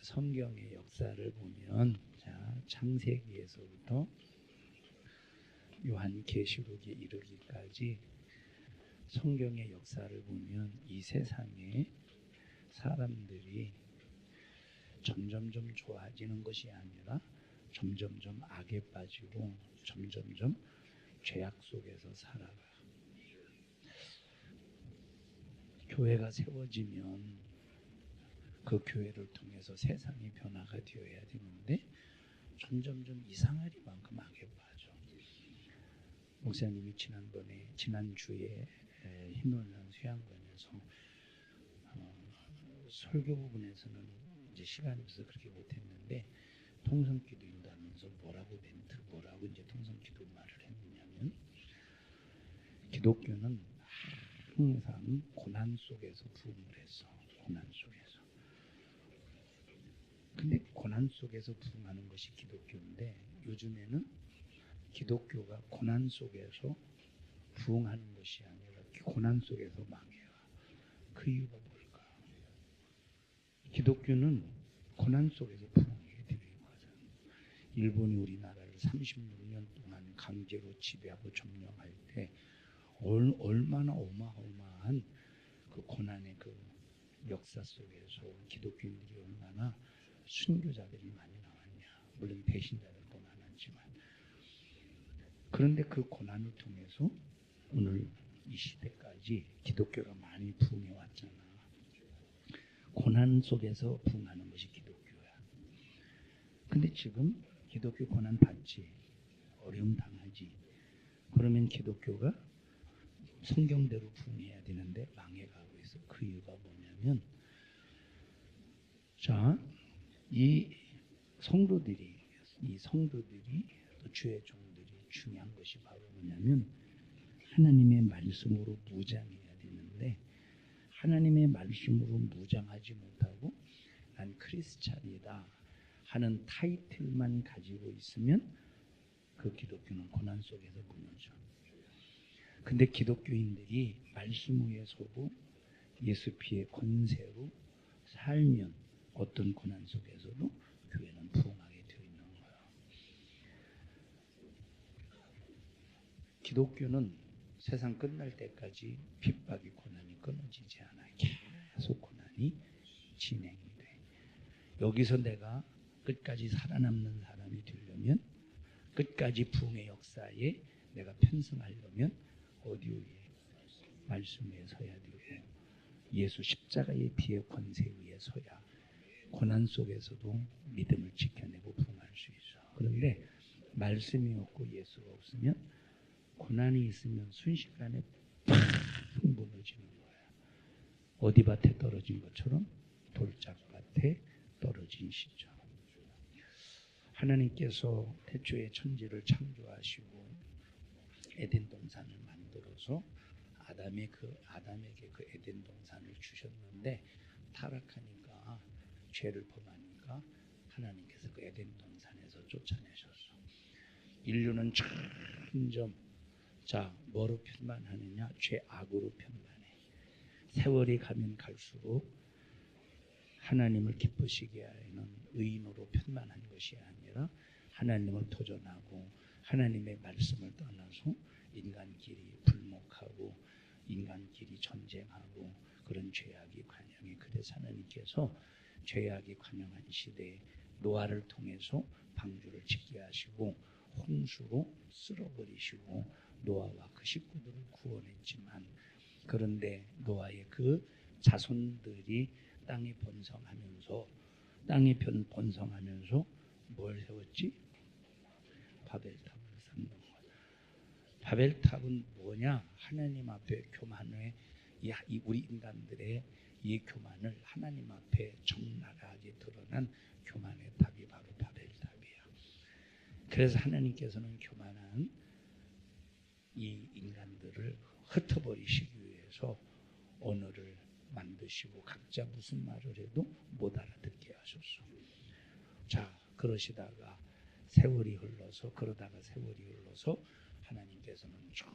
성경의 역사를 보면 자, 창세기에서부터 요한계시록에 이르기까지 성경의 역사를 보면 이 세상에 사람들이 점점점 좋아지는 것이 아니라 점점점 악에 빠지고 점점점 죄악 속에서 살아가. 교회가 세워지면 그 교회를 통해서 세상이 변화가 되어야 되는데 점점점 이상하리만큼 악에 빠져. 목사님이 지난주에 흰놀란 수양관에서 설교 부분에서는 이제 시간이 없어서 그렇게 못했는데 통성기도인다면서 뭐라고 이제 통성기도 말을 했느냐면 기독교는 항상 고난 속에서 부흥을 했어. 고난 속에서. 근데 고난 속에서 부흥하는 것이 기독교인데 요즘에는 기독교가 고난 속에서 부흥하는 것이 아니라 고난 속에서 망해요. 그 이유가 뭘까? 기독교는 고난 속에서 부흥해야 되는 거죠. 일본이 우리나라를 36년 동안 강제로 지배하고 점령할 때 얼마나 어마어마한 그 고난의 그 역사 속에서 기독교인들이 얼마나 순교자들이 많이 나왔냐. 물론 배신자들도 많았지만. 그런데 그 고난을 통해서 오늘 이 시대까지 기독교가 많이 부흥해 왔잖아. 고난 속에서 부흥하는 것이 기독교야. 근데 지금 기독교 고난 받지, 어려움 당하지. 그러면 기독교가 성경대로 부흥해야 되는데 망해가고 있어. 그 이유가 뭐냐면, 자, 이 성도들이 또 주의 종들이 중요한 것이 바로 뭐냐면 하나님의 말씀으로 무장해야 되는데 하나님의 말씀으로 무장하지 못하고 난 크리스찬이다 하는 타이틀만 가지고 있으면 그 기독교는 고난 속에서 무너져. 근데 기독교인들이 말씀 위에 서고 예수 피의 권세로 살면 어떤 고난 속에서도 교회는 부흥하게 되어 있는 거예요. 기독교는 세상 끝날 때까지 핍박이 고난이 끊어지지 않아. 계속 고난이 진행이 돼. 여기서 내가 끝까지 살아남는 사람이 되려면 끝까지 부흥의 역사에 내가 편승하려면 어디 위에? 말씀 위에 서야 되고 예수 십자가의 피의 권세 위에 서야 고난 속에서도 믿음을 지켜내고 부흥할 수 있어. 그런데 말씀이 없고 예수가 없으면 고난이 있으면 순식간에 팍 무너지는 거야. 어디 밭에 떨어진 것처럼 돌짝밭에 떨어진 시죠. 하나님께서 태초에 천지를 창조하시고 에덴 동산을 만들어서 아담에게 그 에덴 동산을 주셨는데 타락하니까 죄를 범하니까 하나님께서 그 에덴 동산에서 쫓아내셨어. 인류는 점점 뭐로 편만하느냐? 죄악으로 편만해. 세월이 가면 갈수록 하나님을 기쁘시게 하는 의인으로 편만한 것이 아니라 하나님을 도전하고 하나님의 말씀을 떠나서 인간끼리 불목하고 인간끼리 전쟁하고 그런 죄악이 관영해. 그래서 하나님께서 죄악이 관영한 시대에 노아를 통해서 방주를 짓게 하시고 홍수로 쓸어버리시고 노아와 그 식구들을 구원했지만 그런데 노아의 그 자손들이 땅에 번성하면서 뭘 세웠지? 바벨탑을 쌓는 거야. 바벨탑은 뭐냐? 하나님 앞에 교만해. 우리 인간들의 이 교만을 하나님 앞에 적나라하게 드러난 교만의 탑이 바로 바벨탑이야. 그래서 하나님께서는 교만한 이 인간들을 흩어버리시기 위해서 언어를 만드시고 각자 무슨 말을 해도 못 알아듣게 하셨어. 자, 그러다가 세월이 흘러서 하나님께서는 저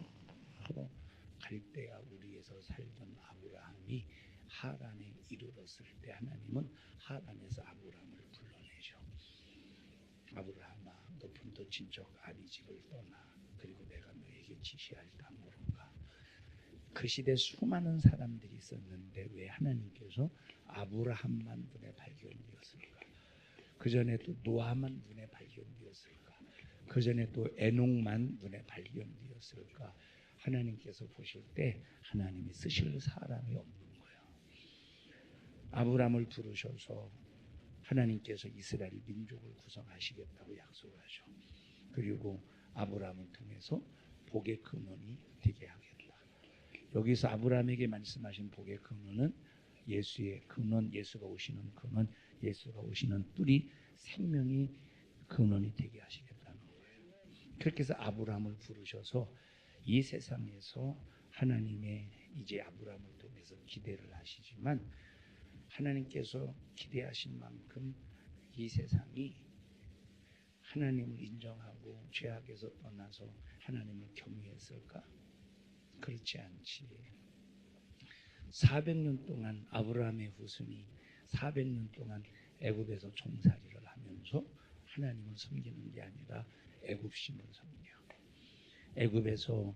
갈대아 우리에서 살던 아브라함이 하란에 이르렀을 때 하나님은 하란에서 아브라함을 불러내죠. 아브라함아, 높은 도 친척 아비 집을 떠나 그리고 내가 너에게 지시할 땅으로 가. 그 시대 수많은 사람들이 있었는데 왜 하나님께서 아브라함만 눈에 발견되었을까? 그 전에 또 노아만 눈에 발견되었을까? 그 전에 또 에녹만 눈에 발견되었을까? 하나님께서 보실 때 하나님이 쓰실 사람이 없는 거예요. 아브라함을 부르셔서 하나님께서 이스라엘 민족을 구성하시겠다고 약속하죠. 그리고 아브라함을 통해서 복의 근원이 되게 하겠다. 여기서 아브라함에게 말씀하신 복의 근원은 예수의 근원, 예수가 오시는 근원, 예수가 오시는 뿔이 생명이 근원이 되게 하시겠다는 거예요. 그렇게 해서 아브라함을 부르셔서 이 세상에서 하나님의 이제 아브라함을 통해서 기대를 하시지만 하나님께서 기대하신 만큼 이 세상이 하나님을 인정하고 죄악에서 떠나서 하나님을 경외했을까? 그렇지 않지. 400년 동안 아브라함의 후손이 400년 동안 애굽에서 종살이를 하면서 하나님을 섬기는 게 아니라 애굽신을 섬겨. 애굽에서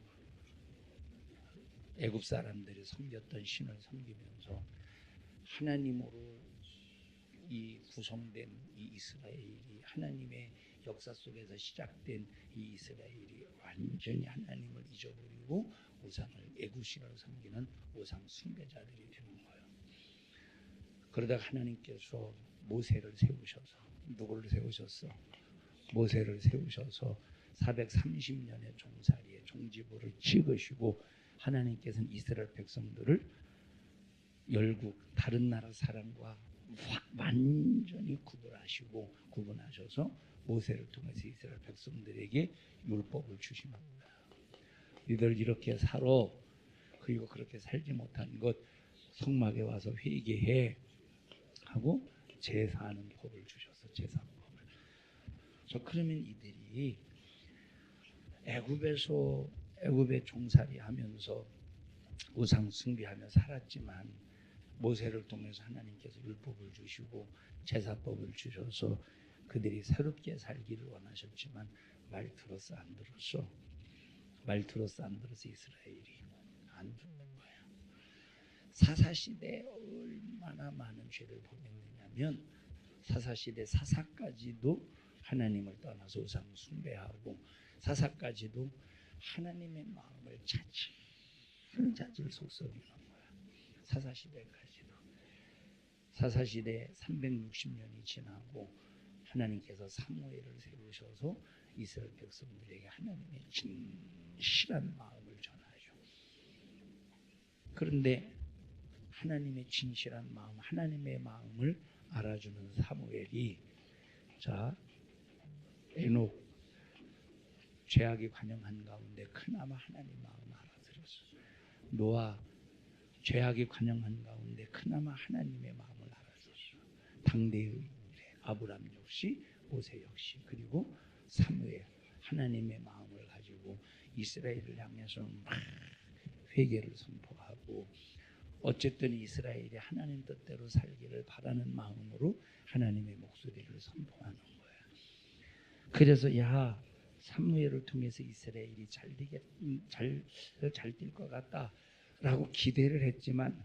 애굽 사람들이 섬겼던 신을 섬기면서 하나님으로 이 구성된 이 이스라엘이 하나님의 역사 속에서 시작된 이 이스라엘이 완전히 하나님을 잊어버리고 우상을 애굽신을 섬기는 우상 숭배자들이 되는 거예요. 그러다가 하나님께서 모세를 세우셔서 누구를 세우셨어? 모세를 세우셔서 430년의 종살이의 종지부를 찍으시고 하나님께서는 이스라엘 백성들을 열국 다른 나라 사람과 완전히 구분하셔서 모세를 통해서 이스라엘 백성들에게 율법을 주시는 거예요. 너희들 이렇게 살아. 그리고 그렇게 살지 못한 것 성막에 와서 회개해 하고 제사하는 법을 주셔서 제사법을. 그러면 이들이 애굽에 종살이하면서 우상 숭배하며 살았지만 모세를 통해서 하나님께서 율법을 주시고 제사법을 주셔서 그들이 새롭게 살기를 원하셨지만 말 들었어 안 들었어? 말 들었어 안 들었어? 이스라엘이 안 듣는 거예요. 사사시대에 얼마나 많은 죄를 범했느냐면 사사시대 사사까지도 하나님을 떠나서 우상 숭배하고 사사까지도 하나님의 마음을 자질 속썩이는 거야. 사사시대 360년이 지나고 하나님께서 사무엘을 세우셔서 이스라엘 백성들에게 하나님의 진실한 마음을 전하죠. 그런데 하나님의 진실한 마음, 하나님의 마음을 알아주는 사무엘이 에녹 죄악이 관영한 가운데 그나마 하나님 마음을 알아들었어요. 노아 죄악이 관영한 가운데 그나마 하나님의 마음을 알아줬어요. 당대의 아브라함 역시 모세 역시 그리고 사무엘 하나님의 마음을 가지고 이스라엘을 향해서 막 회개를 선포하고 어쨌든 이스라엘이 하나님 뜻대로 살기를 바라는 마음으로 하나님의 목소리를 선포하는 거예요. 그래서 사무엘을 통해서 이스라엘이 잘 될 것 같다라고 기대를 했지만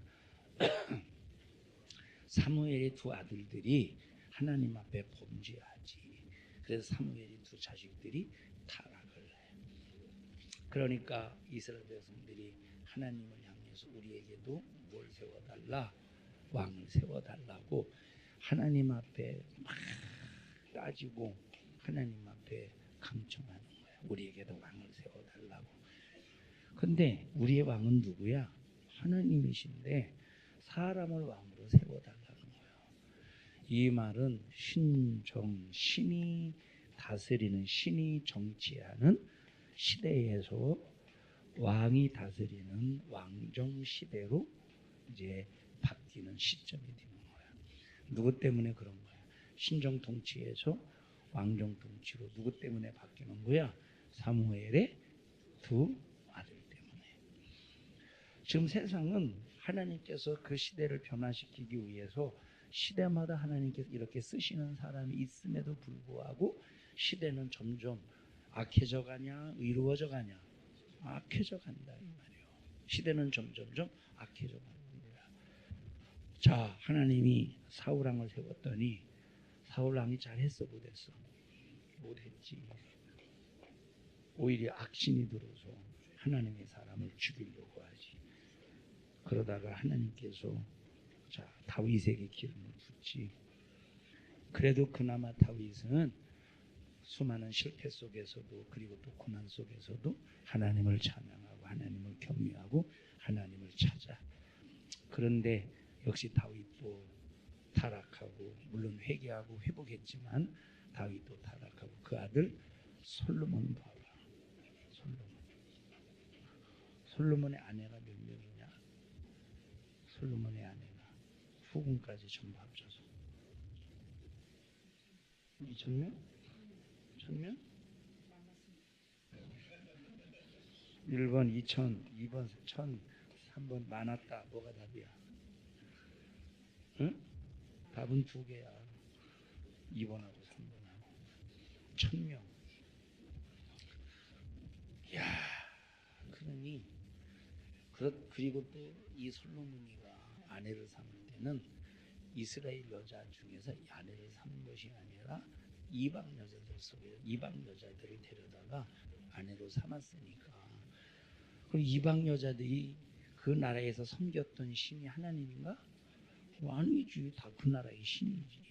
사무엘의 두 아들들이 하나님 앞에 범죄하지. 그래서 사무엘의 두 자식들이 타락을 해. 그러니까 이스라엘 백성들이 하나님을 향해서 우리에게도 뭘 세워달라? 왕을 세워달라고 하나님 앞에 막 따지고 하나님 앞에 강청하는 거야. 우리에게도 왕을 세워달라고. 근데 우리의 왕은 누구야? 하나님이신데 사람을 왕으로 세워달라는 거예요. 이 말은 신이 다스리는 신이 정치하는 시대에서 왕이 다스리는 왕정 시대로 이제 바뀌는 시점이 되는 거예요. 누구 때문에 그런 거야? 신정 통치에서 왕정 통치로 누구 때문에 바뀌는 거야? 사무엘의 두 아들 때문에. 지금 세상은 하나님께서 그 시대를 변화시키기 위해서 시대마다 하나님께서 이렇게 쓰시는 사람이 있음에도 불구하고 시대는 점점 악해져 가냐 의로워져 가냐? 악해져 간다 이 말이에요. 시대는 점점점 악해져 간다. 자, 하나님이 사울왕을 세웠더니 사울왕이 잘했어 못했어? 못했지. 오히려 악신이 들어서 하나님의 사람을 죽이려고 하지. 그러다가 하나님께서 자 다윗에게 기름을 붓지. 그래도 그나마 다윗은 수많은 실패 속에서도 그리고 또 고난 속에서도 하나님을 찬양하고 하나님을 경외하고 하나님을 찾아. 그런데 역시 다윗도 타락하고 물론 회개하고 회복했지만 다윗도 타락하고 그 아들 솔로몬 봐봐. 솔로몬의 아내가 몇 명이냐? 솔로몬의 아내가 후궁까지 전부 합쳐서 2,000명? 1,000명? 1번 2,000, 2번 1,000, 3번 많았다. 뭐가 답이야? 응? 답은 두 개야. 2번하고 3번하고 1,000명. 야, 그러니 그리고 또 이 솔로몬이가 아내를 삼을 때는 이스라엘 여자 중에서 아내를 삼은 것이 아니라 이방 여자들 속에 이방 여자들을 데려다가 아내로 삼았으니까. 그리고 이방 여자들이 그 나라에서 섬겼던 신이 하나님인가? 아니지, 다 그 나라의 신이지.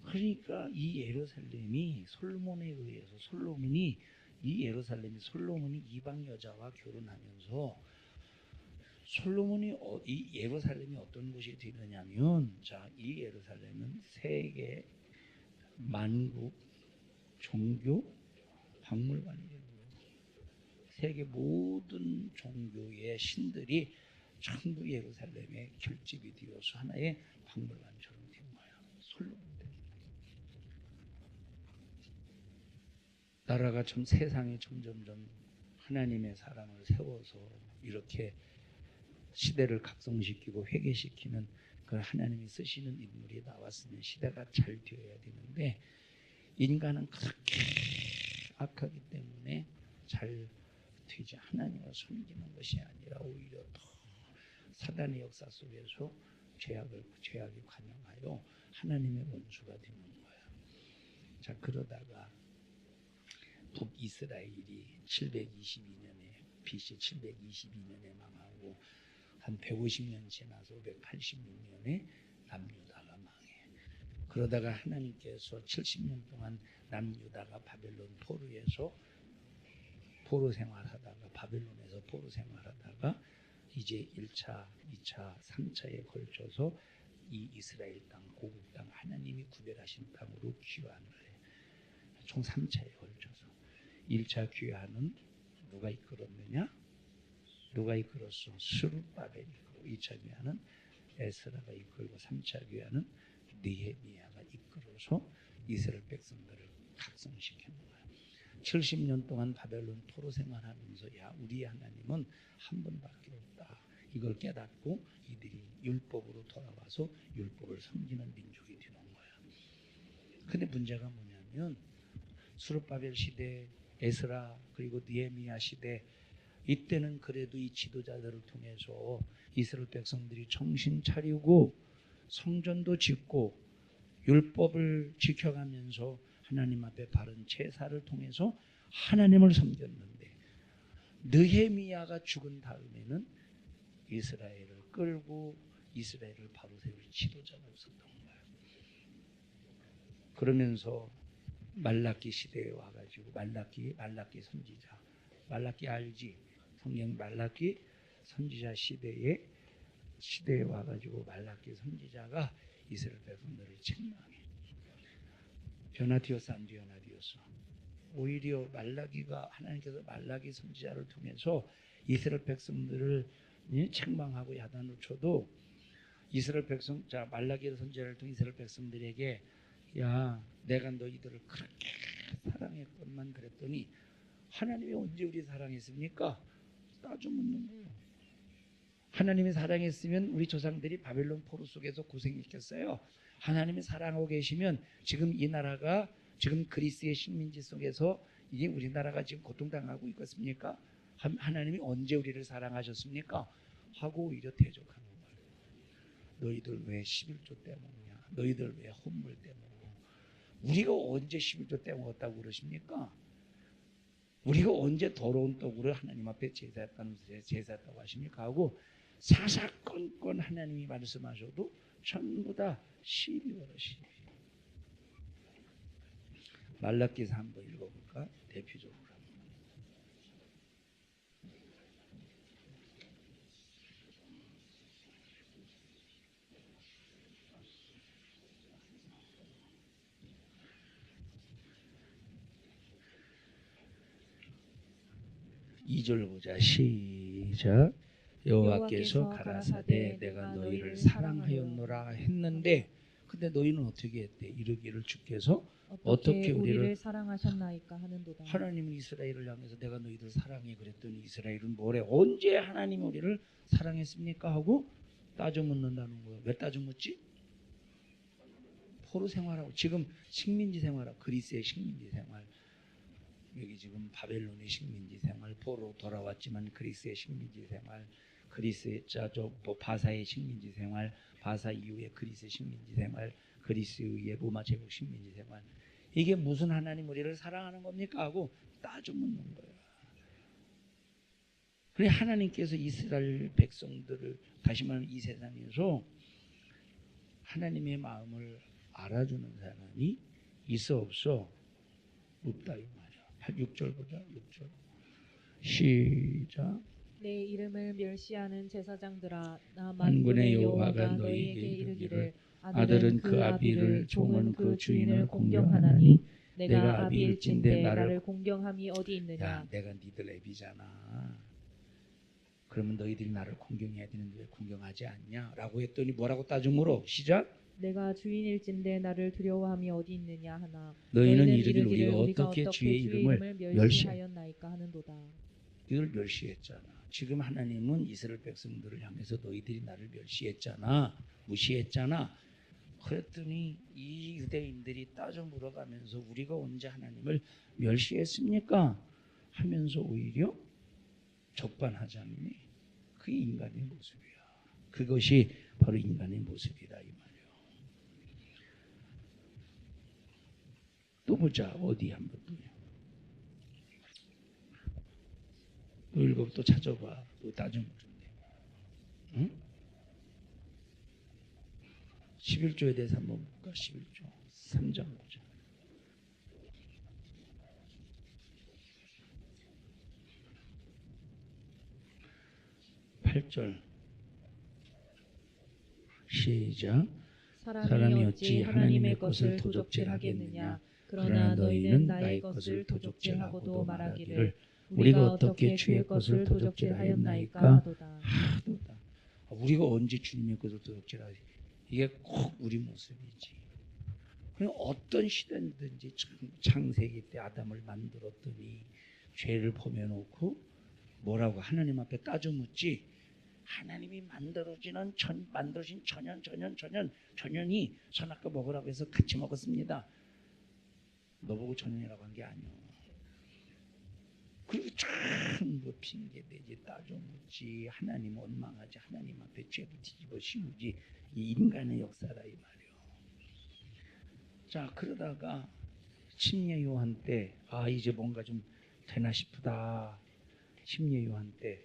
그러니까 이 예루살렘이 솔로몬에 의해서 솔로몬이 이방 여자와 결혼하면서 솔로몬이 이 예루살렘이 어떤 곳이 되느냐면 자, 이 예루살렘은 세계 만국 종교 박물관이 되는 거예요. 세계 모든 종교의 신들이 전부 예루살렘에 결집이 되어서 하나의 박물관처럼 된 거야. 솔로몬 때문에. 나라가 좀 세상에 점점점 하나님의 사람을 세워서 이렇게 시대를 각성시키고 회개시키는 그 하나님이 쓰시는 인물이 나왔으면 시대가 잘 되어야 되는데 인간은 그렇게 악하기 때문에 잘 되지. 하나님을 섬기는 것이 아니라 오히려 더 사단의 역사 속에서 죄악이 관영하여 하나님의 원수가 되는 거야. 자, 그러다가 북이스라엘이 722년에 BC 722년에 망하고 한 150년 지나서 586년에 남유다가 망해. 그러다가 하나님께서 70년 동안 남유다가 바벨론 포로 생활하다가 바벨론에서 포로 생활하다가 이제 1차, 2차, 3차에 걸쳐서 이 이스라엘 땅, 고국 땅 하나님이 구별하신 땅으로 귀환을 해. 총 3차에 걸쳐서 1차 귀환은 누가 이끌었느냐? 누가 이끌었어? 스룹바벨이 이끌고 2차 귀환은 에스라가 이끌고 3차 귀환은 느헤미야가 이끌어서 이스라엘 백성들을 각성시키는 거야. 70년 동안 바벨론 포로 생활하면서 야, 우리 하나님은 한 분밖에 없다. 이걸 깨닫고 이들이 율법으로 돌아와서 율법을 섬기는 민족이 되는 거야. 근데 문제가 뭐냐면 스룹바벨 시대, 에스라 그리고 느헤미야 시대 이때는 그래도 이 지도자들을 통해서 이스라엘 백성들이 정신 차리고 성전도 짓고 율법을 지켜가면서 하나님 앞에 바른 제사를 통해서 하나님을 섬겼는데 느헤미야가 죽은 다음에는 이스라엘을 끌고 이스라엘을 바로 세울 지도자가 없었던 거예요. 그러면서 말라기 시대에 와가지고 말라기 선지자, 말라기 알지? 성경 말라기 선지자 시대에 와가지고 말라기 선지자가 이스라엘 백성들을 책망해. 변화되었어, 안 변화되었어? 오히려 말라기가 하나님께서 말라기 선지자를 통해서 이스라엘 백성들을 책망하고 야단을 쳐도 이스라엘 백성, 자 말라기 선지자를 통해 이스라엘 백성들에게 야, 내가 너희들을 그렇게 사랑했건만 그랬더니 하나님이 언제 우리 사랑했습니까? 따져 묻는 거예요. 하나님이 사랑했으면 우리 조상들이 바벨론 포로 속에서 고생했겠어요. 하나님이 사랑하고 계시면 지금 이 나라가 지금 그리스의 식민지 속에서 이게 우리나라가 지금 고통당하고 있겠습니까? 하나님이 언제 우리를 사랑하셨습니까? 하고 오히려 대적하는 거예요. 너희들 왜 11조 떼먹냐? 너희들 왜 헌물 떼먹어? 우리가 언제 11조 떼먹었다고 그러십니까? 우리가 언제 더러운 떡으로 하나님 앞에 제사했다고 하십니까? 하고 사사건건 하나님이 말씀하셔도 전부 다 시비거려 시비. 말라기서 한번 읽어볼까? 대표적으로. 2절 보자. 시작. 여호와께서 가라사대 내가 너희를 사랑하였노라 했는데 근데 너희는 어떻게 했대? 이르기를 주께서 어떻게 우리를 사랑하셨나이까 하는도다. 하나님은 이스라엘을 향해서 내가 너희들 사랑해 그랬더니 이스라엘은 뭐래? 언제 하나님이 우리를 사랑했습니까? 하고 따져 묻는다는 거예요. 왜 따져 묻지? 포로 생활하고 지금 식민지 생활하고 그리스의 식민지 생활 여기 지금 바벨론의 식민지 생활 포로 돌아왔지만 그리스의 식민지 생활 그리스의 뭐 바사의 식민지 생활 바사 이후에 그리스의 식민지 생활 그리스의 로마 제국 식민지 생활 이게 무슨 하나님 우리를 사랑하는 겁니까? 하고 따져 묻는 거예요. 그래 하나님께서 이스라엘 백성들을 다시 말하면 이 세상에서 하나님의 마음을 알아주는 사람이 있어 없어? 없다 이 말이야. 6절 보자. 6절 시작. 내 이름을 멸시하는 제사장들아 나 만군의 여호와가 너희에게 이르기를 아들은 그 아비를 종은 그 주인을 공경하나니 내가 아비일진데 나를 공경함이 어디 있느냐. 야, 내가 니들 애비잖아. 그러면 너희들이 나를 공경해야 되는데 왜 공경하지 않냐? 라고 했더니 뭐라고 따져 물어? 시작. 내가 주인일진데 나를 두려워함이 어디 있느냐 하나 너희는 이르기를 우리가 어떻게 주의 이름을 멸시하였나이까 하는도다. 이걸 멸시했잖아. 지금 하나님은 이스라엘 백성들을 향해서 너희들이 나를 멸시했잖아. 무시했잖아. 그랬더니 이 유대인들이 따져 물어가면서 우리가 언제 하나님을 멸시했습니까? 하면서 오히려 적반하지 않니? 그게 인간의 모습이야. 그것이 바로 인간의 모습이다 이 말이에요. 또 보자. 어디 한번 또. 또 읽어 또 찾아봐. 또 따져 물은데. 응? 11조에 대해서 한번 볼까? 11조 3장 보자. 8절 시작. 사람이 어찌 하나님의 것을 도적질하겠느냐. 그러나 너희는 나의 것을 도적질하고도 말하기를 우리가 어떻게 주의 것을 도적질하였나이까 하도다. 우리가 언제 주님의 것을 도적질하지? 이게 꼭 우리 모습이지. 그냥 어떤 시대든지 창세기 때 아담을 만들었더니 죄를 범해놓고 뭐라고 하나님 앞에 따져 묻지. 하나님이 만들어진 전년이 선악과 먹으라고 해서 같이 먹었습니다. 너보고 전년이라고 한 게 아니오. 그리고 참뭐 핑계대지 따져 묻지 하나님 원망하지 하나님 앞에 죄를 뒤집어 씌우지 이 인간의 역사라 이 말이오. 자 그러다가 침례 요한 때 이제 뭔가 좀 되나 싶다. 침례 요한 때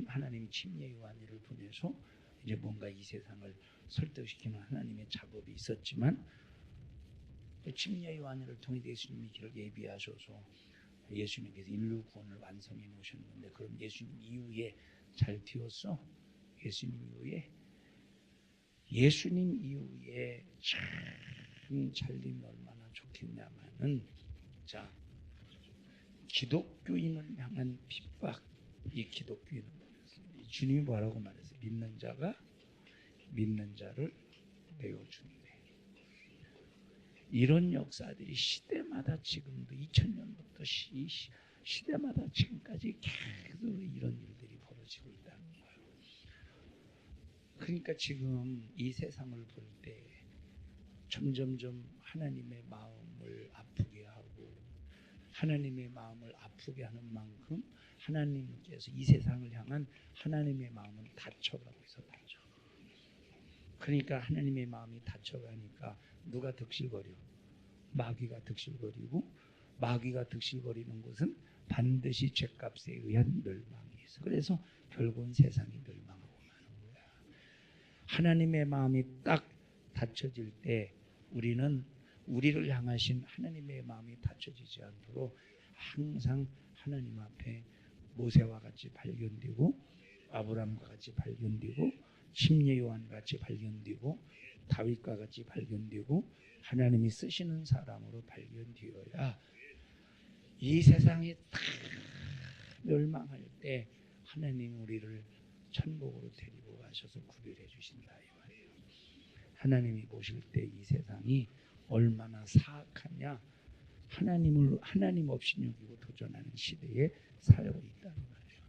하나님이 침례 요한을 보내서 이제 뭔가 이 세상을 설득시키는 하나님의 작업이 있었지만 침례 요한을 통해 예수님이 길을 예비하셔서 예수님께서 인류 구원을 완성해 놓으셨는데 그럼 예수님 이후에 잘 되었어? 예수님 이후에 참 잘 되면 얼마나 좋겠냐마는 자 기독교인을 향한 핍박 이 기독교인은 주님이 뭐라고 말했어요? 믿는 자가 믿는 자를 내어준대. 이런 역사들이 시대마다 지금도 2000년부터 시대마다 지금까지 계속 이런 일들이 벌어지고 그러니까 지금 이 세상을 볼 때 점점점 하나님의 마음을 아프게 하고 하나님의 마음을 아프게 하는 만큼 하나님께서 이 세상을 향한 하나님의 마음은 닫혀가고 있어. 닫혀. 그러니까 하나님의 마음이 닫혀가니까 누가 득실거려? 마귀가 득실거리고, 마귀가 득실거리는 것은 반드시 죄값에 의한 멸망이 있어. 그래서 결국은 세상이 멸망하고 마는 거야. 하나님의 마음이 딱 닫혀질 때 우리는 우리를 향하신 하나님의 마음이 닫혀지지 않도록 항상 하나님 앞에 모세와 같이 발견되고, 아브라함과 같이 발견되고, 심예요한 같이 발견되고, 다윗과 같이 발견되고, 하나님이 쓰시는 사람으로 발견되어야 이 세상이 다 멸망할 때 하나님 우리를 천국으로 데리고 가셔서 구별해 주신다 이 말이에요. 하나님이 보실 때 이 세상이 얼마나 사악하냐, 하나님 없이 여기고 도전하는 시대에 살고 있다는 말이에요.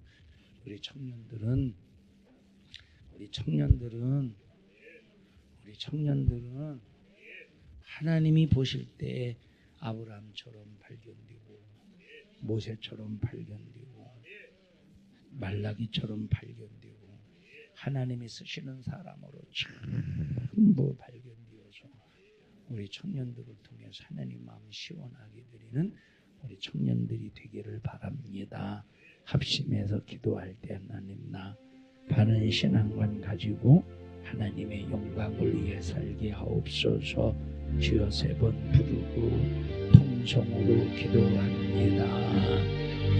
우리 청년들은 하나님이 보실 때 아브라함처럼 발견되고, 모세처럼 발견되고, 말라기처럼 발견되고, 하나님이 쓰시는 사람으로 전부 발견되어서 우리 청년들을 통해서 하나님 마음 시원하게 드리는 우리 청년들이 되기를 바랍니다. 합심해서 기도할 때 하나님 나 바른 신앙관 가지고 하나님의 영광을 위해 살게 하옵소서. 주여 3번 부르고 통성으로 기도합니다.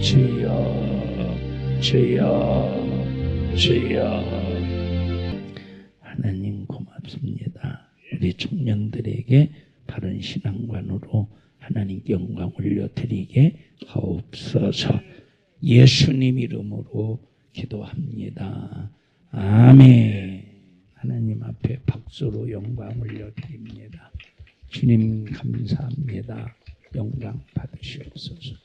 주여 주여 주여. 하나님 고맙습니다. 우리 청년들에게 바른 신앙관으로 하나님께 영광 올려드리게 하옵소서. 예수님 이름으로 기도합니다. 아멘. 하나님 앞에 박수로 영광 올려드립니다. 주님 감사합니다. 영광 받으시옵소서.